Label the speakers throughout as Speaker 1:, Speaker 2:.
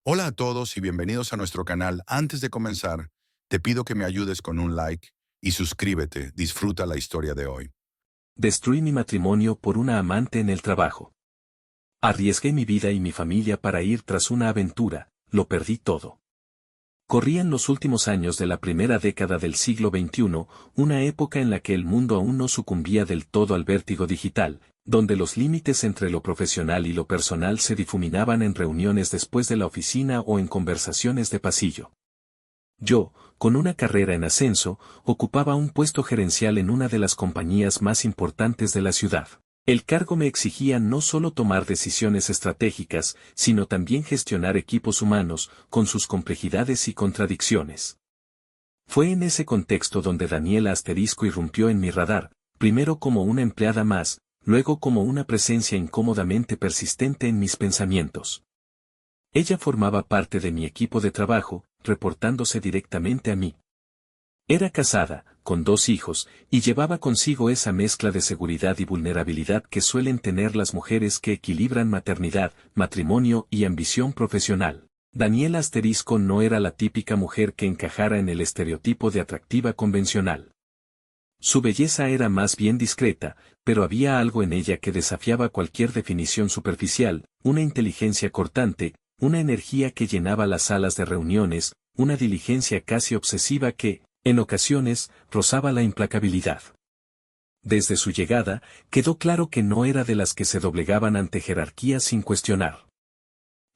Speaker 1: Hola a todos y bienvenidos a nuestro canal. Antes de comenzar, te pido que me ayudes con un like y suscríbete. Disfruta la historia de hoy.
Speaker 2: Destruí mi matrimonio por una amante en el trabajo. Arriesgué mi vida y mi familia para ir tras una aventura, lo perdí todo. Corrían los últimos años de la primera década del siglo XXI, una época en la que el mundo aún no sucumbía del todo al vértigo digital, donde los límites entre lo profesional y lo personal se difuminaban en reuniones después de la oficina o en conversaciones de pasillo. Yo, con una carrera en ascenso, ocupaba un puesto gerencial en una de las compañías más importantes de la ciudad. El cargo me exigía no solo tomar decisiones estratégicas, sino también gestionar equipos humanos, con sus complejidades y contradicciones. Fue en ese contexto donde Daniela Asterisco irrumpió en mi radar, primero como una empleada más, luego como una presencia incómodamente persistente en mis pensamientos. Ella formaba parte de mi equipo de trabajo, reportándose directamente a mí. Era casada, con 2 hijos, y llevaba consigo esa mezcla de seguridad y vulnerabilidad que suelen tener las mujeres que equilibran maternidad, matrimonio y ambición profesional. Daniela Asterisco no era la típica mujer que encajara en el estereotipo de atractiva convencional. Su belleza era más bien discreta, pero había algo en ella que desafiaba cualquier definición superficial, una inteligencia cortante, una energía que llenaba las salas de reuniones, una diligencia casi obsesiva que, en ocasiones, rozaba la implacabilidad. Desde su llegada, quedó claro que no era de las que se doblegaban ante jerarquías sin cuestionar.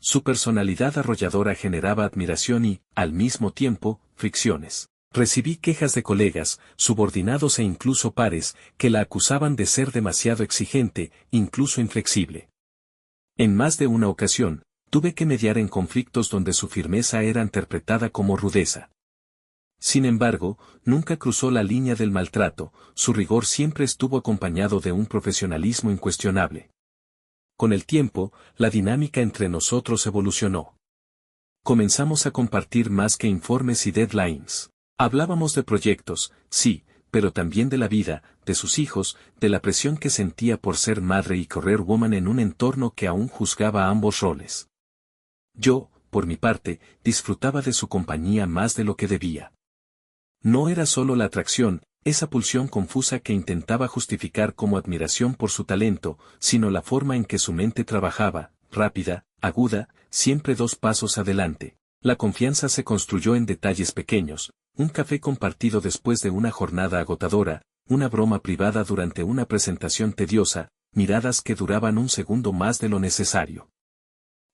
Speaker 2: Su personalidad arrolladora generaba admiración y, al mismo tiempo, fricciones. Recibí quejas de colegas, subordinados e incluso pares, que la acusaban de ser demasiado exigente, incluso inflexible. En más de una ocasión, tuve que mediar en conflictos donde su firmeza era interpretada como rudeza. Sin embargo, nunca cruzó la línea del maltrato, su rigor siempre estuvo acompañado de un profesionalismo incuestionable. Con el tiempo, la dinámica entre nosotros evolucionó. Comenzamos a compartir más que informes y deadlines. Hablábamos de proyectos, sí, pero también de la vida, de sus hijos, de la presión que sentía por ser madre y career woman en un entorno que aún juzgaba ambos roles. Yo, por mi parte, disfrutaba de su compañía más de lo que debía. No era solo la atracción, esa pulsión confusa que intentaba justificar como admiración por su talento, sino la forma en que su mente trabajaba, rápida, aguda, siempre 2 pasos adelante. La confianza se construyó en detalles pequeños, un café compartido después de una jornada agotadora, una broma privada durante una presentación tediosa, miradas que duraban un segundo más de lo necesario.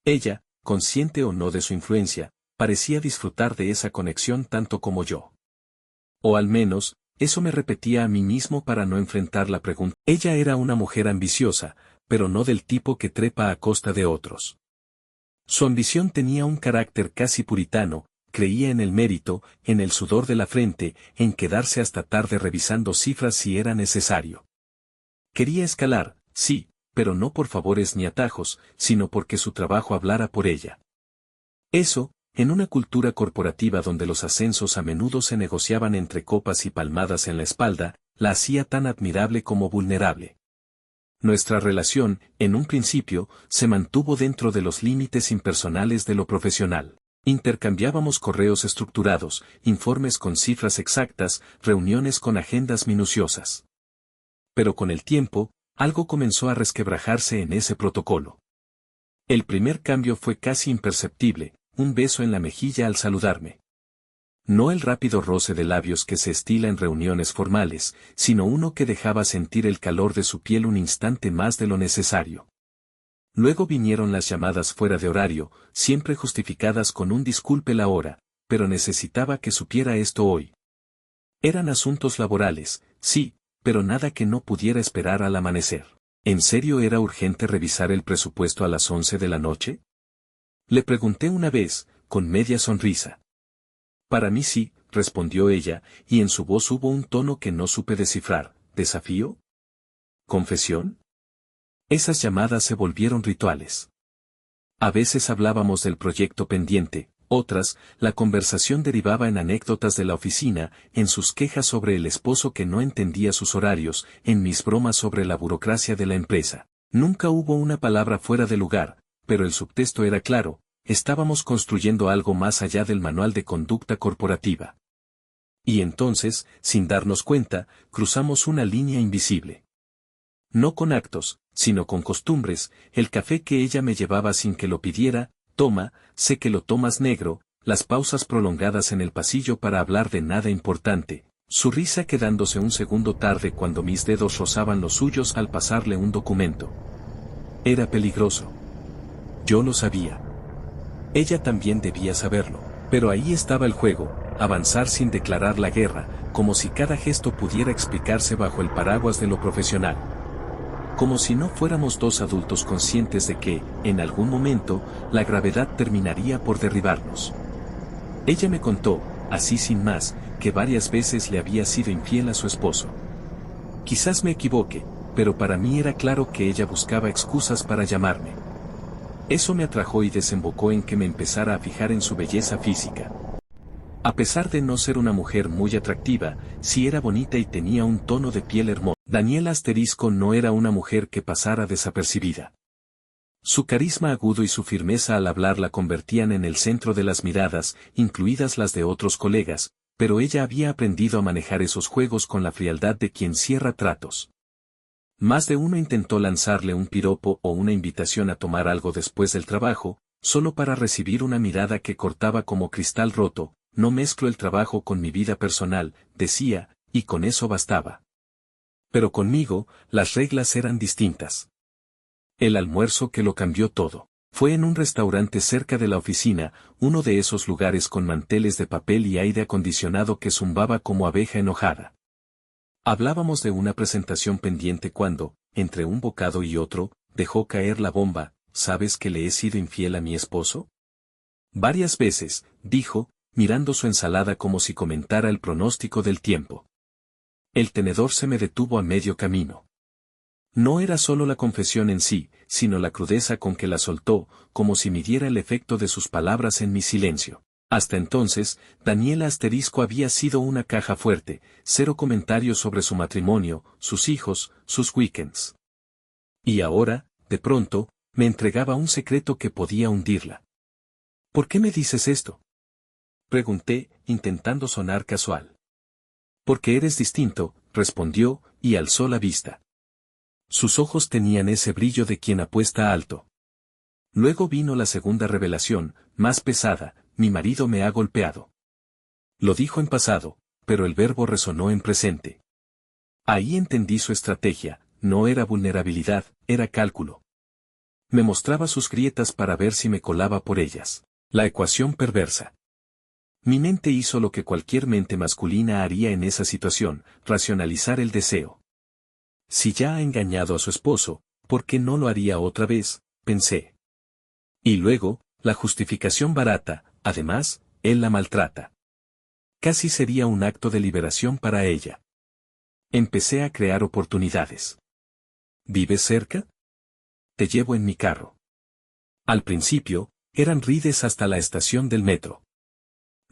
Speaker 2: Ella, consciente o no de su influencia, parecía disfrutar de esa conexión tanto como yo. O al menos, eso me repetía a mí mismo para no enfrentar la pregunta. Ella era una mujer ambiciosa, pero no del tipo que trepa a costa de otros. Su ambición tenía un carácter casi puritano, creía en el mérito, en el sudor de la frente, en quedarse hasta tarde revisando cifras si era necesario. Quería escalar, sí, pero no por favores ni atajos, sino porque su trabajo hablara por ella. Eso, en una cultura corporativa donde los ascensos a menudo se negociaban entre copas y palmadas en la espalda, la hacía tan admirable como vulnerable. Nuestra relación, en un principio, se mantuvo dentro de los límites impersonales de lo profesional. Intercambiábamos correos estructurados, informes con cifras exactas, reuniones con agendas minuciosas. Pero con el tiempo, algo comenzó a resquebrajarse en ese protocolo. El primer cambio fue casi imperceptible, un beso en la mejilla al saludarme. No el rápido roce de labios que se estila en reuniones formales, sino uno que dejaba sentir el calor de su piel un instante más de lo necesario. Luego vinieron las llamadas fuera de horario, siempre justificadas con un disculpe la hora, pero necesitaba que supiera esto hoy. Eran asuntos laborales, sí, pero nada que no pudiera esperar al amanecer. ¿En serio era urgente revisar el presupuesto a las 11 de la noche? Le pregunté una vez, con media sonrisa. Para mí sí, respondió ella, y en su voz hubo un tono que no supe descifrar. ¿Desafío? ¿Confesión? Esas llamadas se volvieron rituales. A veces hablábamos del proyecto pendiente, otras, la conversación derivaba en anécdotas de la oficina, en sus quejas sobre el esposo que no entendía sus horarios, en mis bromas sobre la burocracia de la empresa. Nunca hubo una palabra fuera de lugar, pero el subtexto era claro, estábamos construyendo algo más allá del manual de conducta corporativa. Y entonces, sin darnos cuenta, cruzamos una línea invisible. No con actos, sino con costumbres, el café que ella me llevaba sin que lo pidiera, toma, sé que lo tomas negro, las pausas prolongadas en el pasillo para hablar de nada importante, su risa quedándose un segundo tarde cuando mis dedos rozaban los suyos al pasarle un documento. Era peligroso. Yo lo sabía. Ella también debía saberlo, pero ahí estaba el juego, avanzar sin declarar la guerra, como si cada gesto pudiera explicarse bajo el paraguas de lo profesional. Como si no fuéramos dos adultos conscientes de que, en algún momento, la gravedad terminaría por derribarnos. Ella me contó, así sin más, que varias veces le había sido infiel a su esposo. Quizás me equivoque, pero para mí era claro que ella buscaba excusas para llamarme. Eso me atrajo y desembocó en que me empezara a fijar en su belleza física. A pesar de no ser una mujer muy atractiva, sí era bonita y tenía un tono de piel hermoso. Daniela Asterisco no era una mujer que pasara desapercibida. Su carisma agudo y su firmeza al hablar la convertían en el centro de las miradas, incluidas las de otros colegas, pero ella había aprendido a manejar esos juegos con la frialdad de quien cierra tratos. Más de uno intentó lanzarle un piropo o una invitación a tomar algo después del trabajo, solo para recibir una mirada que cortaba como cristal roto. No mezclo el trabajo con mi vida personal, decía, y con eso bastaba. Pero conmigo, las reglas eran distintas. El almuerzo que lo cambió todo. Fue en un restaurante cerca de la oficina, uno de esos lugares con manteles de papel y aire acondicionado que zumbaba como abeja enojada. Hablábamos de una presentación pendiente cuando, entre un bocado y otro, dejó caer la bomba. ¿Sabes que le he sido infiel a mi esposo? Varias veces, dijo, mirando su ensalada como si comentara el pronóstico del tiempo. El tenedor se me detuvo a medio camino. No era solo la confesión en sí, sino la crudeza con que la soltó, como si midiera el efecto de sus palabras en mi silencio. Hasta entonces, Daniela Asterisco había sido una caja fuerte, cero comentarios sobre su matrimonio, sus hijos, sus weekends. Y ahora, de pronto, me entregaba un secreto que podía hundirla. ¿Por qué me dices esto?, pregunté, intentando sonar casual. Porque eres distinto, respondió, y alzó la vista. Sus ojos tenían ese brillo de quien apuesta alto. Luego vino la segunda revelación, más pesada: mi marido me ha golpeado. Lo dijo en pasado, pero el verbo resonó en presente. Ahí entendí su estrategia, no era vulnerabilidad, era cálculo. Me mostraba sus grietas para ver si me colaba por ellas. La ecuación perversa. Mi mente hizo lo que cualquier mente masculina haría en esa situación, racionalizar el deseo. Si ya ha engañado a su esposo, ¿por qué no lo haría otra vez?, pensé. Y luego, la justificación barata: además, él la maltrata. Casi sería un acto de liberación para ella. Empecé a crear oportunidades. ¿Vives cerca? Te llevo en mi carro. Al principio, eran rides hasta la estación del metro.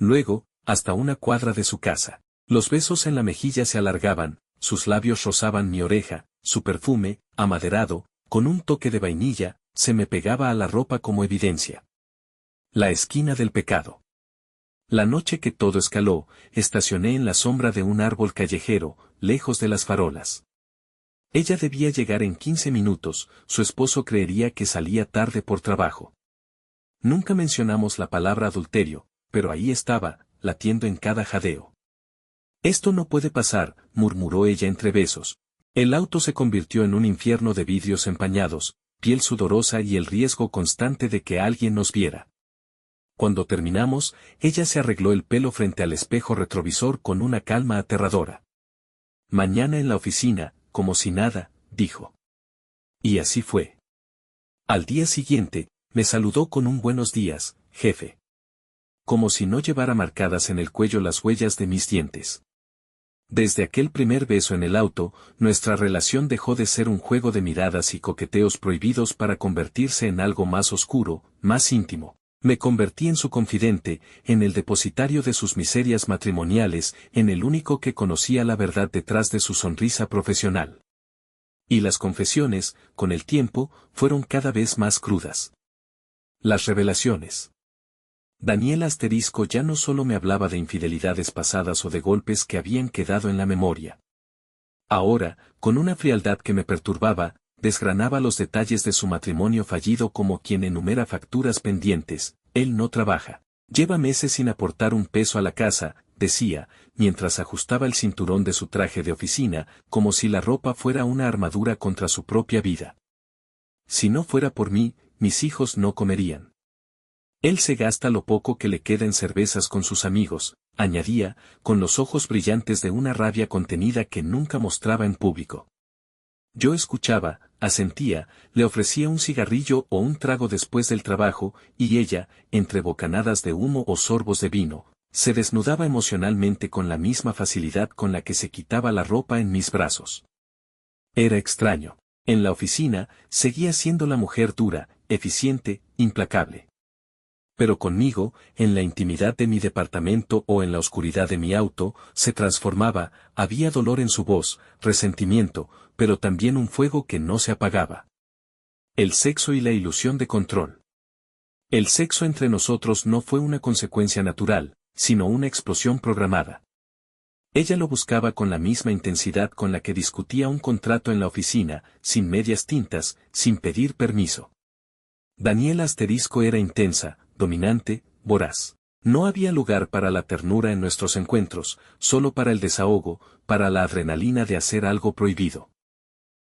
Speaker 2: Luego, hasta una cuadra de su casa. Los besos en la mejilla se alargaban, sus labios rozaban mi oreja, su perfume, amaderado, con un toque de vainilla, se me pegaba a la ropa como evidencia. La esquina del pecado. La noche que todo escaló, estacioné en la sombra de un árbol callejero, lejos de las farolas. Ella debía llegar en 15 minutos, su esposo creería que salía tarde por trabajo. Nunca mencionamos la palabra adulterio, pero ahí estaba, latiendo en cada jadeo. Esto no puede pasar, murmuró ella entre besos. El auto se convirtió en un infierno de vidrios empañados, piel sudorosa y el riesgo constante de que alguien nos viera. Cuando terminamos, ella se arregló el pelo frente al espejo retrovisor con una calma aterradora. Mañana en la oficina, como si nada, dijo. Y así fue. Al día siguiente, me saludó con un buenos días, jefe. Como si no llevara marcadas en el cuello las huellas de mis dientes. Desde aquel primer beso en el auto, nuestra relación dejó de ser un juego de miradas y coqueteos prohibidos para convertirse en algo más oscuro, más íntimo. Me convertí en su confidente, en el depositario de sus miserias matrimoniales, en el único que conocía la verdad detrás de su sonrisa profesional. Y las confesiones, con el tiempo, fueron cada vez más crudas. Las revelaciones. Daniel Asterisco ya no solo me hablaba de infidelidades pasadas o de golpes que habían quedado en la memoria. Ahora, con una frialdad que me perturbaba, desgranaba los detalles de su matrimonio fallido como quien enumera facturas pendientes. Él no trabaja. Lleva meses sin aportar un peso a la casa, decía, mientras ajustaba el cinturón de su traje de oficina, como si la ropa fuera una armadura contra su propia vida. Si no fuera por mí, mis hijos no comerían. Él se gasta lo poco que le queda en cervezas con sus amigos, añadía, con los ojos brillantes de una rabia contenida que nunca mostraba en público. Yo escuchaba, asentía, le ofrecía un cigarrillo o un trago después del trabajo, y ella, entre bocanadas de humo o sorbos de vino, se desnudaba emocionalmente con la misma facilidad con la que se quitaba la ropa en mis brazos. Era extraño. En la oficina, seguía siendo la mujer dura, eficiente, implacable. Pero conmigo, en la intimidad de mi departamento o en la oscuridad de mi auto, se transformaba, había dolor en su voz, resentimiento, pero también un fuego que no se apagaba. El sexo y la ilusión de control. El sexo entre nosotros no fue una consecuencia natural, sino una explosión programada. Ella lo buscaba con la misma intensidad con la que discutía un contrato en la oficina, sin medias tintas, sin pedir permiso. Daniel Asterisco era intensa, dominante, voraz. No había lugar para la ternura en nuestros encuentros, solo para el desahogo, para la adrenalina de hacer algo prohibido.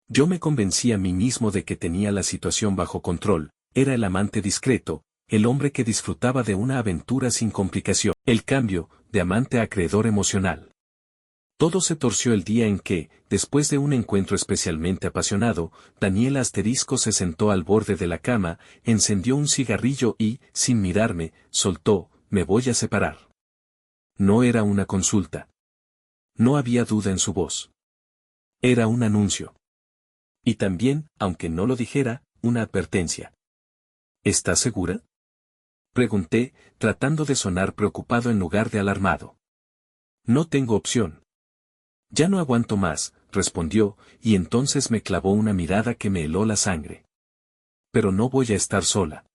Speaker 2: Yo me convencí a mí mismo de que tenía la situación bajo control, era el amante discreto, el hombre que disfrutaba de una aventura sin complicación. El cambio, de amante a acreedor emocional. Todo se torció el día en que, después de un encuentro especialmente apasionado, Daniel Asterisco se sentó al borde de la cama, encendió un cigarrillo y, sin mirarme, soltó, me voy a separar. No era una consulta. No había duda en su voz. Era un anuncio. Y también, aunque no lo dijera, una advertencia. ¿Estás segura? Pregunté, tratando de sonar preocupado en lugar de alarmado. No tengo opción. Ya no aguanto más, respondió, y entonces me clavó una mirada que me heló la sangre. Pero no voy a estar sola.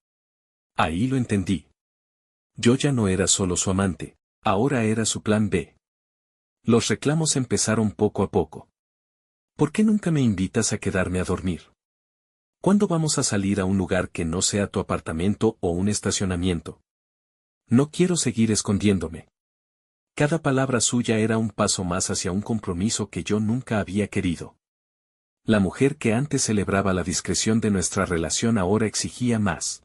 Speaker 2: Ahí lo entendí. Yo ya no era solo su amante, ahora era su plan B. Los reclamos empezaron poco a poco. ¿Por qué nunca me invitas a quedarme a dormir? ¿Cuándo vamos a salir a un lugar que no sea tu apartamento o un estacionamiento? No quiero seguir escondiéndome. Cada palabra suya era un paso más hacia un compromiso que yo nunca había querido. La mujer que antes celebraba la discreción de nuestra relación ahora exigía más.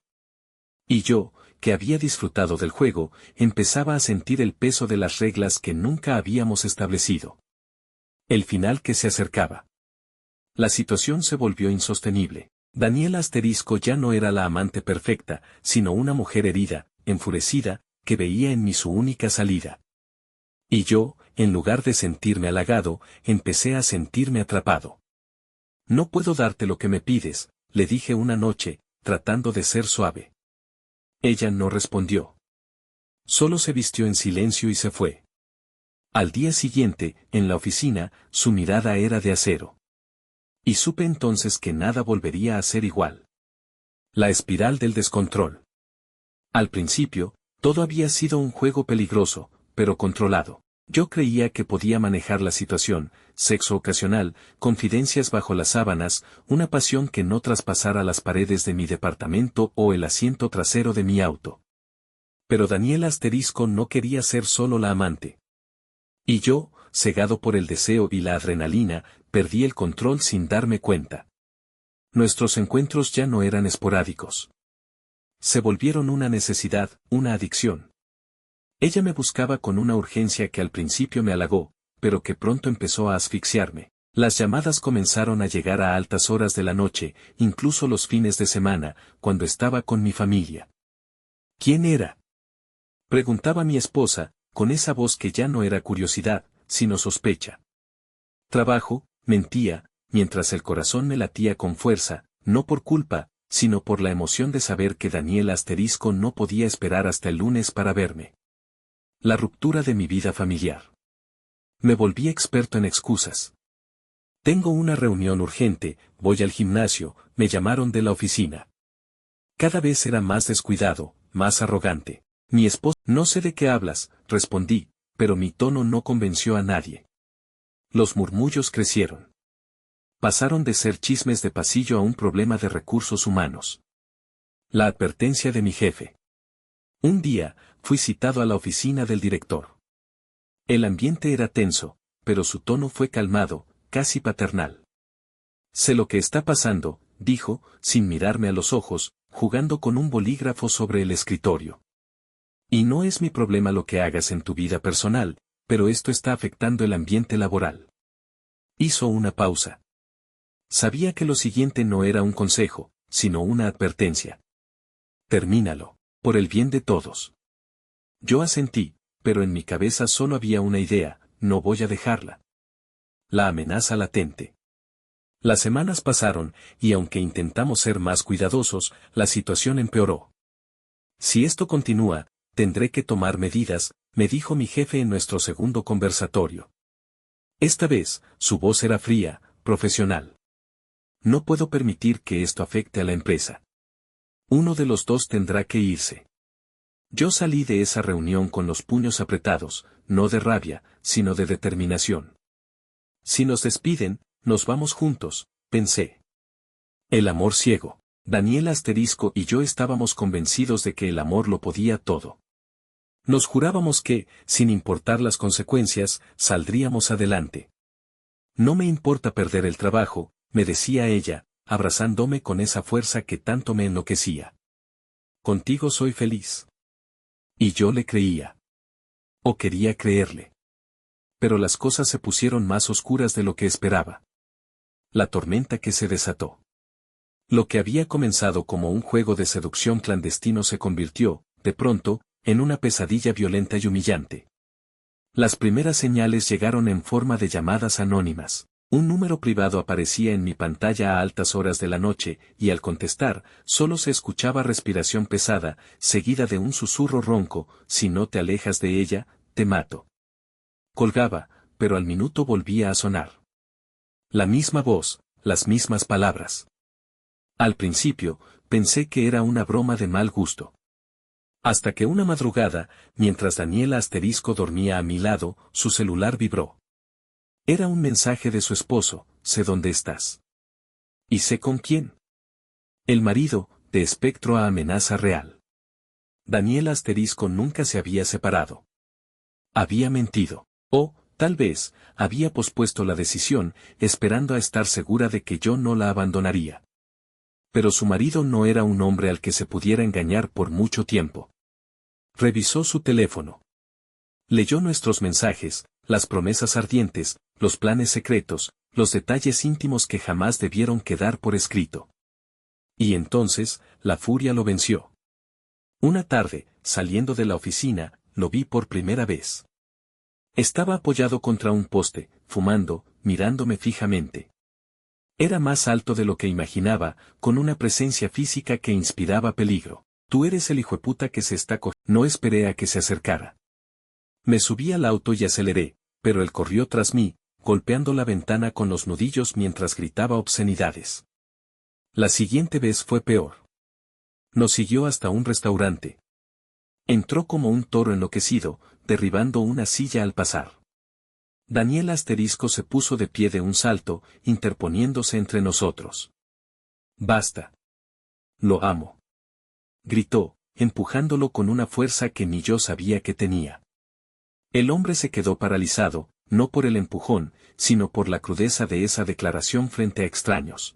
Speaker 2: Y yo, que había disfrutado del juego, empezaba a sentir el peso de las reglas que nunca habíamos establecido. El final que se acercaba. La situación se volvió insostenible. Daniel Asterisco ya no era la amante perfecta, sino una mujer herida, enfurecida, que veía en mí su única salida. Y yo, en lugar de sentirme halagado, empecé a sentirme atrapado. No puedo darte lo que me pides, le dije una noche, tratando de ser suave. Ella no respondió. Solo se vistió en silencio y se fue. Al día siguiente, en la oficina, su mirada era de acero. Y supe entonces que nada volvería a ser igual. La espiral del descontrol. Al principio, todo había sido un juego peligroso, pero controlado. Yo creía que podía manejar la situación, sexo ocasional, confidencias bajo las sábanas, una pasión que no traspasara las paredes de mi departamento o el asiento trasero de mi auto. Pero Daniel Asterisco no quería ser solo la amante. Y yo, cegado por el deseo y la adrenalina, perdí el control sin darme cuenta. Nuestros encuentros ya no eran esporádicos. Se volvieron una necesidad, una adicción. Ella me buscaba con una urgencia que al principio me halagó, pero que pronto empezó a asfixiarme. Las llamadas comenzaron a llegar a altas horas de la noche, incluso los fines de semana, cuando estaba con mi familia. ¿Quién era? Preguntaba mi esposa, con esa voz que ya no era curiosidad, sino sospecha. Trabajo, mentía, mientras el corazón me latía con fuerza, no por culpa, sino por la emoción de saber que Daniel Asterisco no podía esperar hasta el lunes para verme. La ruptura de mi vida familiar. Me volví experto en excusas. Tengo una reunión urgente, voy al gimnasio, me llamaron de la oficina. Cada vez era más descuidado, más arrogante. Mi esposa, no sé de qué hablas, respondí, pero mi tono no convenció a nadie. Los murmullos crecieron. Pasaron de ser chismes de pasillo a un problema de recursos humanos. La advertencia de mi jefe. Un día, fui citado a la oficina del director. El ambiente era tenso, pero su tono fue calmado, casi paternal. Sé lo que está pasando, dijo, sin mirarme a los ojos, jugando con un bolígrafo sobre el escritorio. Y no es mi problema lo que hagas en tu vida personal, pero esto está afectando el ambiente laboral. Hizo una pausa. Sabía que lo siguiente no era un consejo, sino una advertencia. Termínalo, por el bien de todos. Yo asentí, pero en mi cabeza solo había una idea, no voy a dejarla. La amenaza latente. Las semanas pasaron, y aunque intentamos ser más cuidadosos, la situación empeoró. Si esto continúa, tendré que tomar medidas, me dijo mi jefe en nuestro segundo conversatorio. Esta vez, su voz era fría, profesional. No puedo permitir que esto afecte a la empresa. Uno de los dos tendrá que irse. Yo salí de esa reunión con los puños apretados, no de rabia, sino de determinación. Si nos despiden, nos vamos juntos, pensé. El amor ciego. Daniel Asterisco y yo estábamos convencidos de que el amor lo podía todo. Nos jurábamos que, sin importar las consecuencias, saldríamos adelante. No me importa perder el trabajo, me decía ella, abrazándome con esa fuerza que tanto me enloquecía. Contigo soy feliz. Y yo le creía. O quería creerle. Pero las cosas se pusieron más oscuras de lo que esperaba. La tormenta que se desató. Lo que había comenzado como un juego de seducción clandestino se convirtió, de pronto, en una pesadilla violenta y humillante. Las primeras señales llegaron en forma de llamadas anónimas. Un número privado aparecía en mi pantalla a altas horas de la noche, y al contestar, solo se escuchaba respiración pesada, seguida de un susurro ronco: si no te alejas de ella, te mato. Colgaba, pero al minuto volvía a sonar. La misma voz, las mismas palabras. Al principio, pensé que era una broma de mal gusto. Hasta que una madrugada, mientras Daniela Asterisco dormía a mi lado, su celular vibró. Era un mensaje de su esposo: sé dónde estás. Y sé con quién. El marido, de espectro a amenaza real. Daniela Asterisco nunca se había separado. Había mentido. O, tal vez, había pospuesto la decisión, esperando a estar segura de que yo no la abandonaría. Pero su marido no era un hombre al que se pudiera engañar por mucho tiempo. Revisó su teléfono. Leyó nuestros mensajes, las promesas ardientes, los planes secretos, los detalles íntimos que jamás debieron quedar por escrito. Y entonces, la furia lo venció. Una tarde, saliendo de la oficina, lo vi por primera vez. Estaba apoyado contra un poste, fumando, mirándome fijamente. Era más alto de lo que imaginaba, con una presencia física que inspiraba peligro. Tú eres el hijueputa que se está cogiendo. No esperé a que se acercara. Me subí al auto y aceleré, pero él corrió tras mí, golpeando la ventana con los nudillos mientras gritaba obscenidades. La siguiente vez fue peor. Nos siguió hasta un restaurante. Entró como un toro enloquecido, derribando una silla al pasar. Daniel Asterisco se puso de pie de un salto, interponiéndose entre nosotros. Basta. Lo amo. Gritó, empujándolo con una fuerza que ni yo sabía que tenía. El hombre se quedó paralizado, no por el empujón, sino por la crudeza de esa declaración frente a extraños.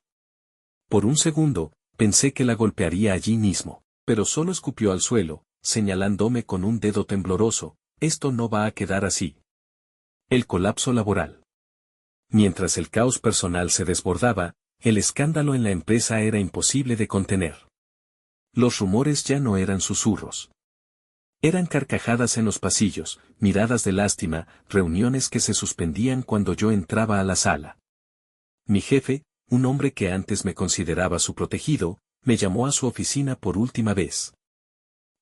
Speaker 2: Por un segundo, pensé que la golpearía allí mismo, pero solo escupió al suelo, señalándome con un dedo tembloroso: esto no va a quedar así. El colapso laboral. Mientras el caos personal se desbordaba, el escándalo en la empresa era imposible de contener. Los rumores ya no eran susurros. Eran carcajadas en los pasillos, miradas de lástima, reuniones que se suspendían cuando yo entraba a la sala. Mi jefe, un hombre que antes me consideraba su protegido, me llamó a su oficina por última vez.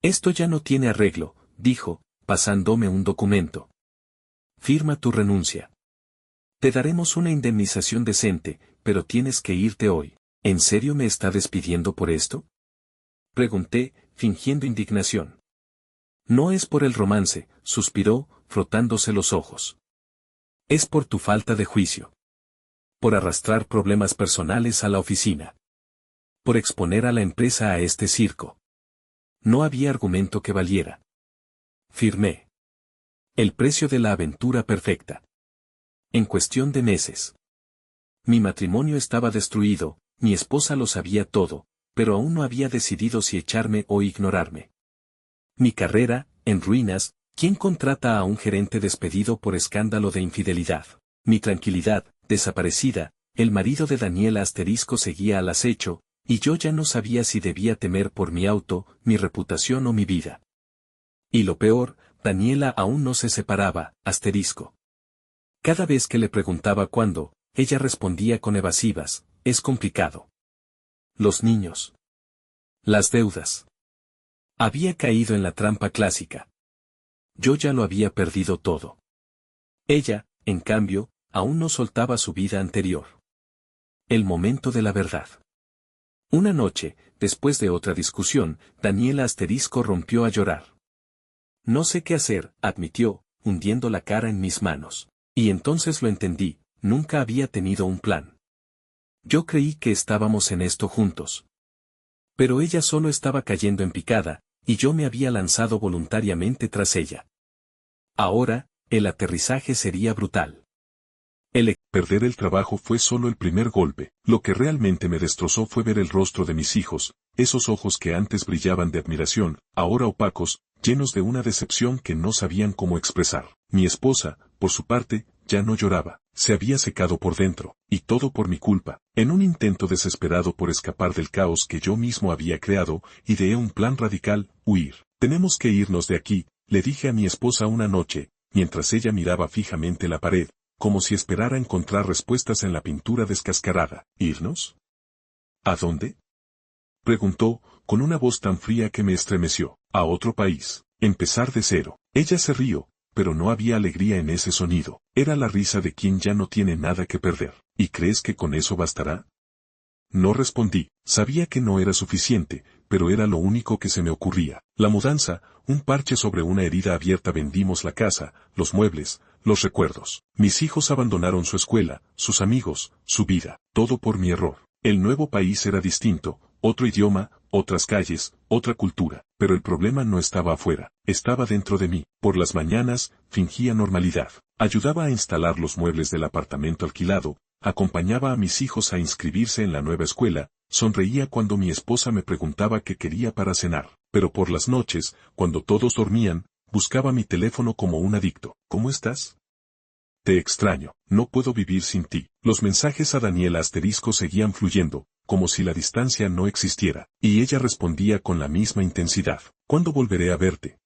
Speaker 2: Esto ya no tiene arreglo, dijo, pasándome un documento. Firma tu renuncia. Te daremos una indemnización decente, pero tienes que irte hoy. ¿En serio me está despidiendo por esto? Pregunté, fingiendo indignación. No es por el romance, suspiró, frotándose los ojos. Es por tu falta de juicio. Por arrastrar problemas personales a la oficina. Por exponer a la empresa a este circo. No había argumento que valiera. Firmé. El precio de la aventura perfecta. En cuestión de meses. Mi matrimonio estaba destruido, mi esposa lo sabía todo, pero aún no había decidido si echarme o ignorarme. Mi carrera, en ruinas, ¿quién contrata a un gerente despedido por escándalo de infidelidad? Mi tranquilidad, desaparecida, el marido de Daniela * seguía al acecho, y yo ya no sabía si debía temer por mi auto, mi reputación o mi vida. Y lo peor, Daniela aún no se separaba, *. Cada vez que le preguntaba cuándo, ella respondía con evasivas, es complicado. Los niños. Las deudas. Había caído en la trampa clásica. Yo ya lo había perdido todo. Ella, en cambio, aún no soltaba su vida anterior. El momento de la verdad. Una noche, después de otra discusión, Daniela * rompió a llorar. No sé qué hacer, admitió, hundiendo la cara en mis manos. Y entonces lo entendí, nunca había tenido un plan. Yo creí que estábamos en esto juntos. Pero ella solo estaba cayendo en picada, y yo me había lanzado voluntariamente tras ella. Ahora, el aterrizaje sería brutal.
Speaker 3: Perder el trabajo fue solo el primer golpe. Lo que realmente me destrozó fue ver el rostro de mis hijos, esos ojos que antes brillaban de admiración, ahora opacos, llenos de una decepción que no sabían cómo expresar. Mi esposa, por su parte, ya no lloraba, se había secado por dentro, y todo por mi culpa. En un intento desesperado por escapar del caos que yo mismo había creado, ideé un plan radical: huir. Tenemos que irnos de aquí, le dije a mi esposa una noche, mientras ella miraba fijamente la pared, como si esperara encontrar respuestas en la pintura descascarada. ¿Irnos? ¿A dónde?, preguntó, con una voz tan fría que me estremeció. A otro país. Empezar de cero. Ella se rió, pero no había alegría en ese sonido. Era la risa de quien ya no tiene nada que perder. ¿Y crees que con eso bastará? No respondí. Sabía que no era suficiente, pero era lo único que se me ocurría. La mudanza, un parche sobre una herida abierta. Vendimos la casa, los muebles, los recuerdos. Mis hijos abandonaron su escuela, sus amigos, su vida. Todo por mi error. El nuevo país era distinto, otro idioma, otras calles, otra cultura. Pero el problema no estaba afuera, estaba dentro de mí. Por las mañanas, fingía normalidad. Ayudaba a instalar los muebles del apartamento alquilado, acompañaba a mis hijos a inscribirse en la nueva escuela, sonreía cuando mi esposa me preguntaba qué quería para cenar. Pero por las noches, cuando todos dormían, buscaba mi teléfono como un adicto. ¿Cómo estás? Te extraño, no puedo vivir sin ti. Los mensajes a Daniela * seguían fluyendo, como si la distancia no existiera, y ella respondía con la misma intensidad. ¿Cuándo volveré a verte?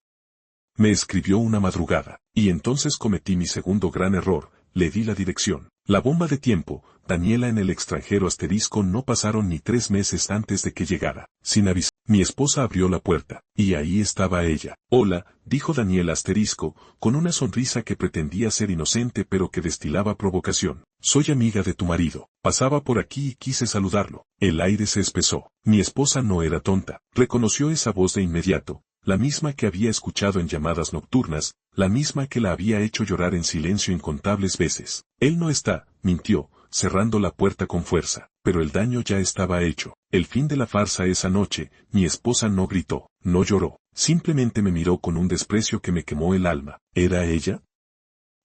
Speaker 3: Me escribió una madrugada, y entonces cometí mi segundo gran error, le di la dirección. La bomba de tiempo, Daniela en el extranjero * no pasaron ni 3 meses antes de que llegara. Sin avisar, mi esposa abrió la puerta, y ahí estaba ella. Hola, dijo Daniela * con una sonrisa que pretendía ser inocente pero que destilaba provocación. Soy amiga de tu marido. Pasaba por aquí y quise saludarlo. El aire se espesó. Mi esposa no era tonta. Reconoció esa voz de inmediato, la misma que había escuchado en llamadas nocturnas, la misma que la había hecho llorar en silencio incontables veces. Él no está, mintió, cerrando la puerta con fuerza, pero el daño ya estaba hecho. El fin de la farsa esa noche, mi esposa no gritó, no lloró, simplemente me miró con un desprecio que me quemó el alma. ¿Era ella?,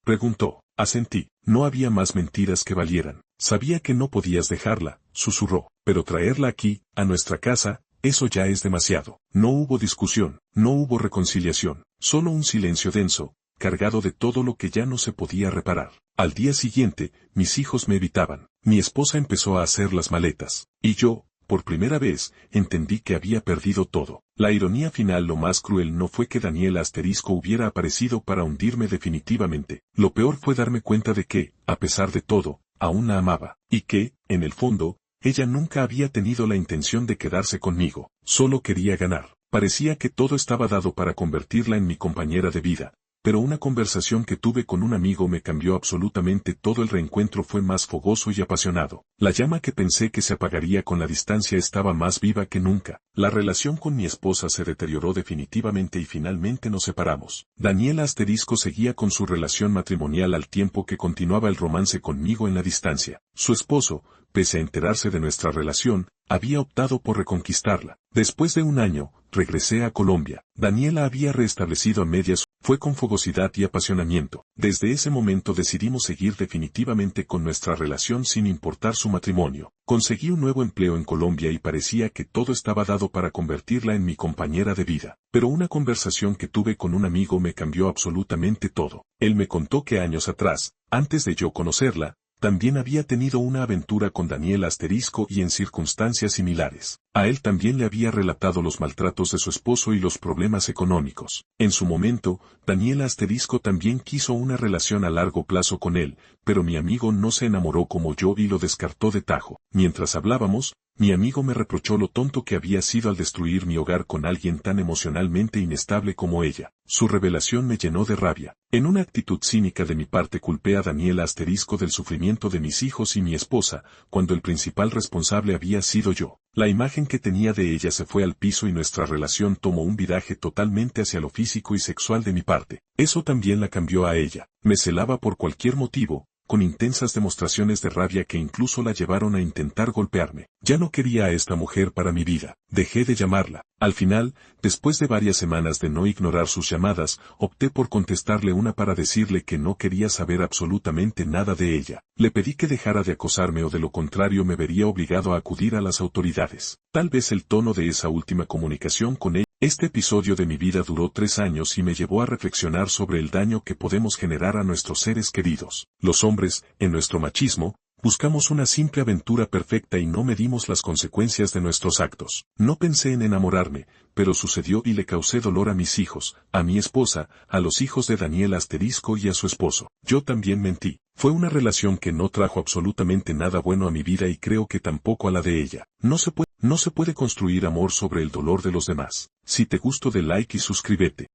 Speaker 3: preguntó. Asentí. No había más mentiras que valieran. Sabía que no podías dejarla, susurró, pero traerla aquí, a nuestra casa, eso ya es demasiado. No hubo discusión, no hubo reconciliación, solo un silencio denso, cargado de todo lo que ya no se podía reparar. Al día siguiente, mis hijos me evitaban. Mi esposa empezó a hacer las maletas, y yo, por primera vez, entendí que había perdido todo. La ironía final, lo más cruel, no fue que Daniela * hubiera aparecido para hundirme definitivamente. Lo peor fue darme cuenta de que, a pesar de todo, aún la amaba, y que, en el fondo, ella nunca había tenido la intención de quedarse conmigo, solo quería ganar. Parecía que todo estaba dado para convertirla en mi compañera de vida, pero una conversación que tuve con un amigo me cambió absolutamente todo. El reencuentro fue más fogoso y apasionado. La llama que pensé que se apagaría con la distancia estaba más viva que nunca. La relación con mi esposa se deterioró definitivamente y finalmente nos separamos. Daniela seguía con su relación matrimonial al tiempo que continuaba el romance conmigo en la distancia. Su esposo, pese a enterarse de nuestra relación, había optado por reconquistarla. Después de un año, regresé a Colombia. Daniela había restablecido a medias. Fue con fogosidad y apasionamiento. Desde ese momento decidimos seguir definitivamente con nuestra relación sin importar su matrimonio. Conseguí un nuevo empleo en Colombia y parecía que todo estaba dado para convertirla en mi compañera de vida. Pero una conversación que tuve con un amigo me cambió absolutamente todo. Él me contó que años atrás, antes de yo conocerla, también había tenido una aventura con Daniel y en circunstancias similares. A él también le había relatado los maltratos de su esposo y los problemas económicos. En su momento, Daniel también quiso una relación a largo plazo con él, pero mi amigo no se enamoró como yo y lo descartó de tajo. Mientras hablábamos, mi amigo me reprochó lo tonto que había sido al destruir mi hogar con alguien tan emocionalmente inestable como ella. Su revelación me llenó de rabia. En una actitud cínica de mi parte culpé a Daniel del sufrimiento de mis hijos y mi esposa, cuando el principal responsable había sido yo. La imagen que tenía de ella se fue al piso y nuestra relación tomó un viraje totalmente hacia lo físico y sexual de mi parte. Eso también la cambió a ella. Me celaba por cualquier motivo, con intensas demostraciones de rabia que incluso la llevaron a intentar golpearme. Ya no quería a esta mujer para mi vida. Dejé de llamarla. Al final, después de varias semanas de no ignorar sus llamadas, opté por contestarle una para decirle que no quería saber absolutamente nada de ella. Le pedí que dejara de acosarme o de lo contrario me vería obligado a acudir a las autoridades. Tal vez el tono de esa última comunicación con ella. Este episodio de mi vida duró 3 años y me llevó a reflexionar sobre el daño que podemos generar a nuestros seres queridos. Los hombres, en nuestro machismo, buscamos una simple aventura perfecta y no medimos las consecuencias de nuestros actos. No pensé en enamorarme, pero sucedió y le causé dolor a mis hijos, a mi esposa, a los hijos de Daniel y a su esposo. Yo también mentí. Fue una relación que no trajo absolutamente nada bueno a mi vida y creo que tampoco a la de ella. No se puede construir amor sobre el dolor de los demás. Si te gustó, de like y suscríbete.